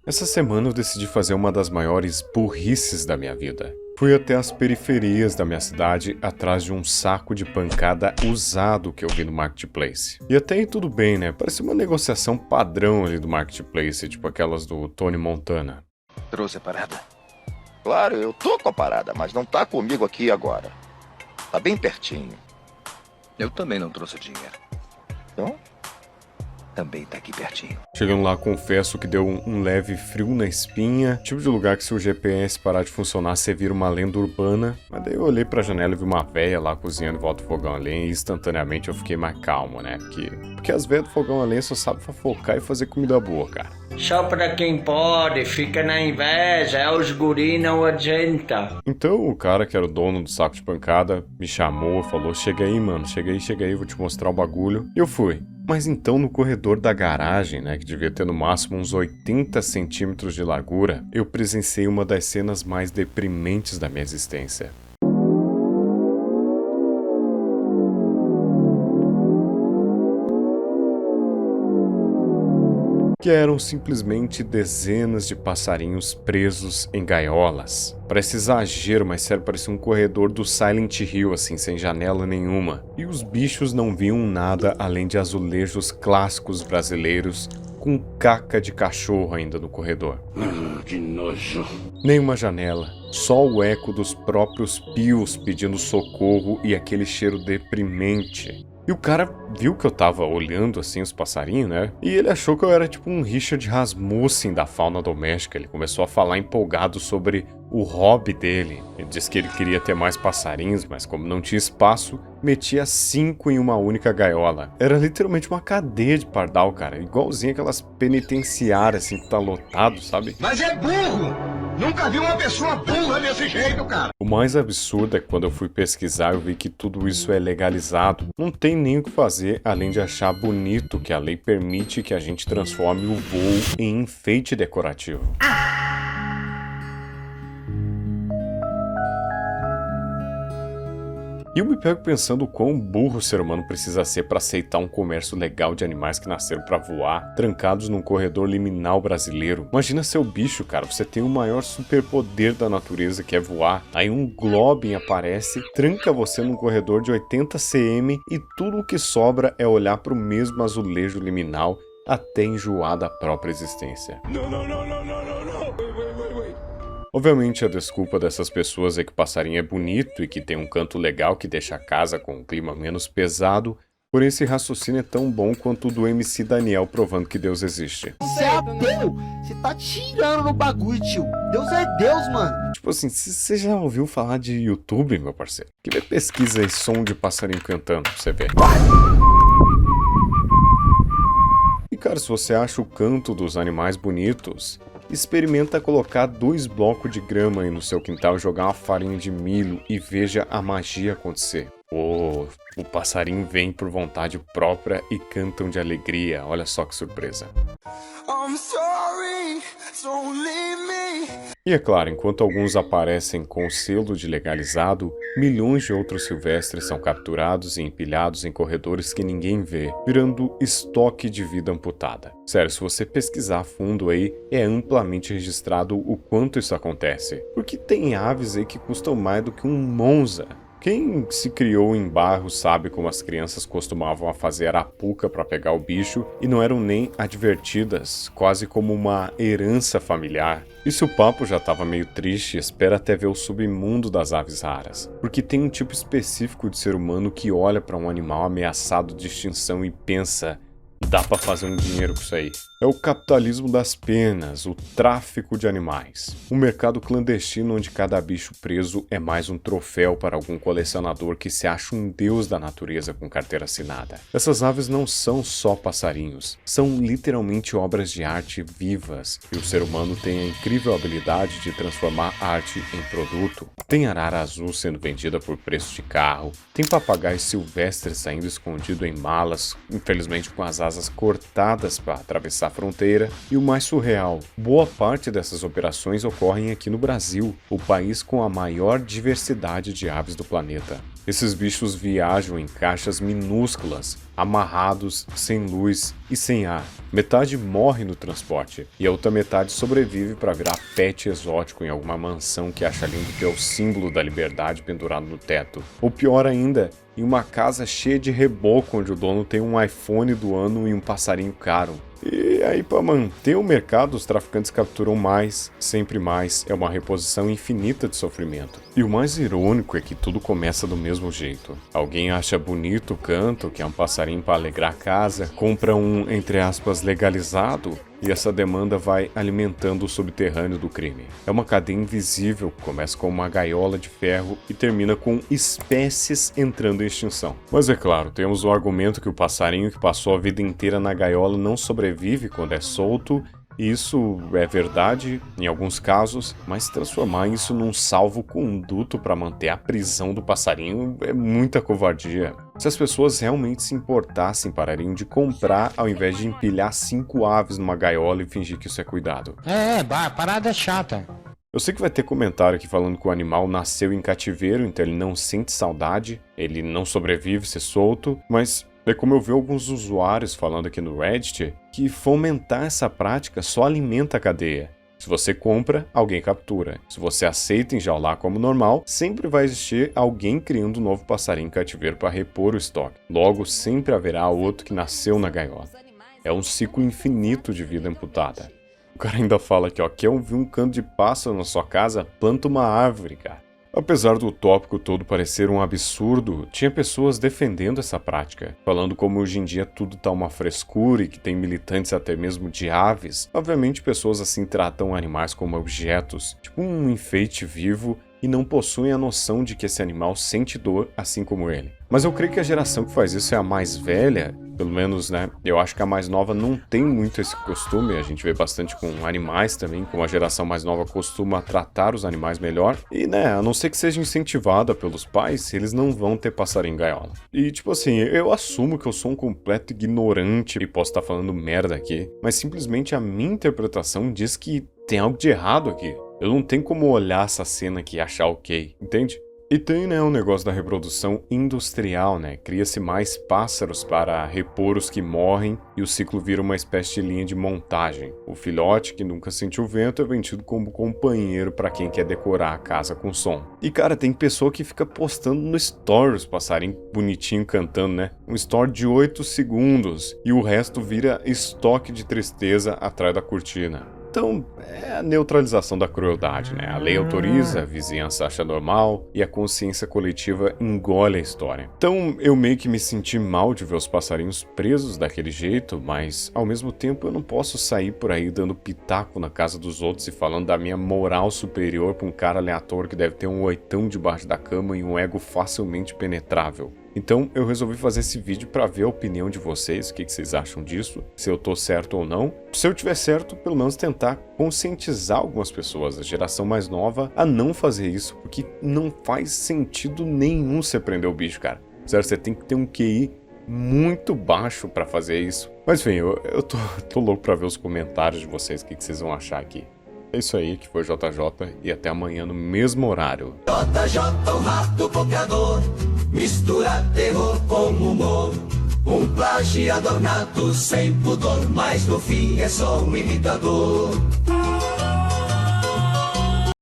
Essa semana eu decidi fazer uma das maiores burrices da minha vida. Fui até as periferias da minha cidade atrás de um saco de pancada usado que eu vi no Marketplace. E até aí tudo bem, né? Parecia uma negociação padrão ali do Marketplace, tipo aquelas do Tony Montana. Trouxe a parada? Claro, eu tô com a parada, mas não tá comigo aqui agora. Tá bem pertinho. Eu também não trouxe o dinheiro. Então? Também tá aqui pertinho. Chegando lá, confesso que deu um leve frio na espinha. Tipo de lugar que se o GPS parar de funcionar, você vira uma lenda urbana. Mas daí eu olhei pra janela e vi uma véia lá cozinhando em volta do fogão a lenha e instantaneamente eu fiquei mais calmo, né? Porque as velhas do fogão a lenha só sabem fofocar e fazer comida boa, cara. Só pra quem pode, fica na inveja, é os guri não adianta. Então o cara que era o dono do saco de pancada me chamou, falou: chega aí, mano, chega aí, vou te mostrar o bagulho. E eu fui. Mas então no corredor da garagem, né, que devia ter no máximo uns 80 centímetros de largura, eu presenciei uma das cenas mais deprimentes da minha existência. Que eram simplesmente dezenas de passarinhos presos em gaiolas. Parece exagero, mas sério, parecia um corredor do Silent Hill, assim, sem janela nenhuma. E os bichos não viam nada além de azulejos clássicos brasileiros com caca de cachorro ainda no corredor. Que nojo. Nenhuma janela, só o eco dos próprios pios pedindo socorro e aquele cheiro deprimente. E o cara viu que eu tava olhando assim os passarinhos, né? E ele achou que eu era tipo um Richard Rasmussen da fauna doméstica. Ele começou a falar empolgado sobre o hobby dele. Ele disse que ele queria ter mais passarinhos, mas como não tinha espaço, metia 5 em uma única gaiola. Era literalmente uma cadeia de pardal, cara. Igualzinho aquelas penitenciárias assim que tá lotado, sabe? Mas é burro! Nunca vi uma pessoa burra desse jeito, cara! O mais absurdo é que quando eu fui pesquisar eu vi que tudo isso é legalizado. Não tem nem o que fazer além de achar bonito que a lei permite que a gente transforme o voo em enfeite decorativo. E eu me pego pensando o quão burro o ser humano precisa ser para aceitar um comércio legal de animais que nasceram para voar, trancados num corredor liminal brasileiro. Imagina seu bicho, cara, você tem o maior superpoder da natureza que é voar, aí um Globin aparece, tranca você num corredor de 80 cm e tudo o que sobra é olhar para o mesmo azulejo liminal até enjoar da própria existência. Obviamente a desculpa dessas pessoas é que o passarinho é bonito e que tem um canto legal que deixa a casa com um clima menos pesado, porém esse raciocínio é tão bom quanto o do MC Daniel provando que Deus existe. Você é ateu? Você tá tirando no bagulho, tio. Deus é Deus, mano. Tipo assim, você já ouviu falar de YouTube, meu parceiro? Que vê pesquisa aí, som de passarinho cantando, pra você ver. E cara, se você acha o canto dos animais bonitos, experimenta colocar 2 blocos de grama aí no seu quintal, jogar uma farinha de milho e veja a magia acontecer. O passarinho vem por vontade própria e cantam de alegria. Olha só que surpresa. I'm sorry, don't leave me. E é claro, enquanto alguns aparecem com o selo de legalizado, milhões de outros silvestres são capturados e empilhados em corredores que ninguém vê, virando estoque de vida amputada. Sério, se você pesquisar a fundo aí, é amplamente registrado o quanto isso acontece. Porque tem aves aí que custam mais do que um Monza. Quem se criou em bairro sabe como as crianças costumavam fazer arapuca para pegar o bicho e não eram nem advertidas, quase como uma herança familiar. E se o papo já estava meio triste, espera até ver o submundo das aves raras. Porque tem um tipo específico de ser humano que olha para um animal ameaçado de extinção e pensa: dá pra fazer um dinheiro com isso aí. É o capitalismo das penas, o tráfico de animais. Um mercado clandestino onde cada bicho preso é mais um troféu para algum colecionador que se acha um deus da natureza com carteira assinada. Essas aves não são só passarinhos, são literalmente obras de arte vivas, e o ser humano tem a incrível habilidade de transformar arte em produto. Tem arara azul sendo vendida por preço de carro, tem papagaio silvestre saindo escondido em malas, infelizmente com as asas cortadas para atravessar a fronteira, e o mais surreal, boa parte dessas operações ocorrem aqui no Brasil, o país com a maior diversidade de aves do planeta. Esses bichos viajam em caixas minúsculas, amarrados, sem luz e sem ar. Metade morre no transporte e a outra metade sobrevive para virar pet exótico em alguma mansão que acha lindo ter o símbolo da liberdade pendurado no teto. Ou pior ainda, em uma casa cheia de reboco onde o dono tem um iPhone do ano e um passarinho caro. E aí, para manter o mercado, os traficantes capturam mais, sempre mais. É uma reposição infinita de sofrimento. E o mais irônico é que tudo começa do mesmo jeito. Alguém acha bonito o canto, que é um passarinho para alegrar a casa, compra um, entre aspas, legalizado, e essa demanda vai alimentando o subterrâneo do crime. É uma cadeia invisível que começa com uma gaiola de ferro e termina com espécies entrando em extinção. Mas é claro, temos o argumento que o passarinho que passou a vida inteira na gaiola não sobrevive quando é solto. Isso é verdade em alguns casos, mas transformar isso num salvo-conduto para manter a prisão do passarinho é muita covardia. Se as pessoas realmente se importassem, parariam de comprar ao invés de empilhar 5 aves numa gaiola e fingir que isso é cuidado. A parada é chata. Eu sei que vai ter comentário aqui falando que o animal nasceu em cativeiro, então ele não sente saudade, ele não sobrevive ser solto, mas é como eu vi alguns usuários falando aqui no Reddit que fomentar essa prática só alimenta a cadeia. Se você compra, alguém captura. Se você aceita enjaular como normal, sempre vai existir alguém criando um novo passarinho em cativeiro para repor o estoque. Logo, sempre haverá outro que nasceu na gaiola. É um ciclo infinito de vida amputada. O cara ainda fala aqui, ó, quer ouvir um canto de pássaro na sua casa? Planta uma árvore, cara. Apesar do tópico todo parecer um absurdo, tinha pessoas defendendo essa prática, falando como hoje em dia tudo tá uma frescura e que tem militantes até mesmo de aves. Obviamente pessoas assim tratam animais como objetos, tipo um enfeite vivo, e não possuem a noção de que esse animal sente dor assim como ele. Mas eu creio que a geração que faz isso é a mais velha, pelo menos, né? Eu acho que a mais nova não tem muito esse costume, a gente vê bastante com animais também, como a geração mais nova costuma tratar os animais melhor. E, né, a não ser que seja incentivada pelos pais, eles não vão ter passarinho em gaiola. E, tipo assim, eu assumo que eu sou um completo ignorante e posso estar falando merda aqui, mas simplesmente a minha interpretação diz que tem algo de errado aqui. Eu não tenho como olhar essa cena aqui e achar ok, entende? E tem, né, um negócio da reprodução industrial, né? Cria-se mais pássaros para repor os que morrem e o ciclo vira uma espécie de linha de montagem. O filhote, que nunca sentiu vento, é vendido como companheiro para quem quer decorar a casa com som. E, cara, tem pessoa que fica postando no story os passarinhos bonitinho cantando, né? Um story de 8 segundos e o resto vira estoque de tristeza atrás da cortina. Então, é a neutralização da crueldade, né? A lei autoriza, a vizinhança acha normal e a consciência coletiva engole a história. Então, eu meio que me senti mal de ver os passarinhos presos daquele jeito, mas, ao mesmo tempo, eu não posso sair por aí dando pitaco na casa dos outros e falando da minha moral superior pra um cara aleatório que deve ter um oitão debaixo da cama e um ego facilmente penetrável. Então eu resolvi fazer esse vídeo para ver a opinião de vocês, o que vocês acham disso, se eu tô certo ou não. Se eu tiver certo, pelo menos tentar conscientizar algumas pessoas, a geração mais nova, a não fazer isso, porque não faz sentido nenhum você prender o bicho, cara. Sério, você tem que ter um QI muito baixo para fazer isso. Mas enfim, eu tô louco para ver os comentários de vocês, o que vocês vão achar aqui. É isso aí, que foi o JJ, e até amanhã no mesmo horário. JJ, o rato pocador, mistura terror com humor. Um plagiador nato sem pudor, mas no fim é só um imitador.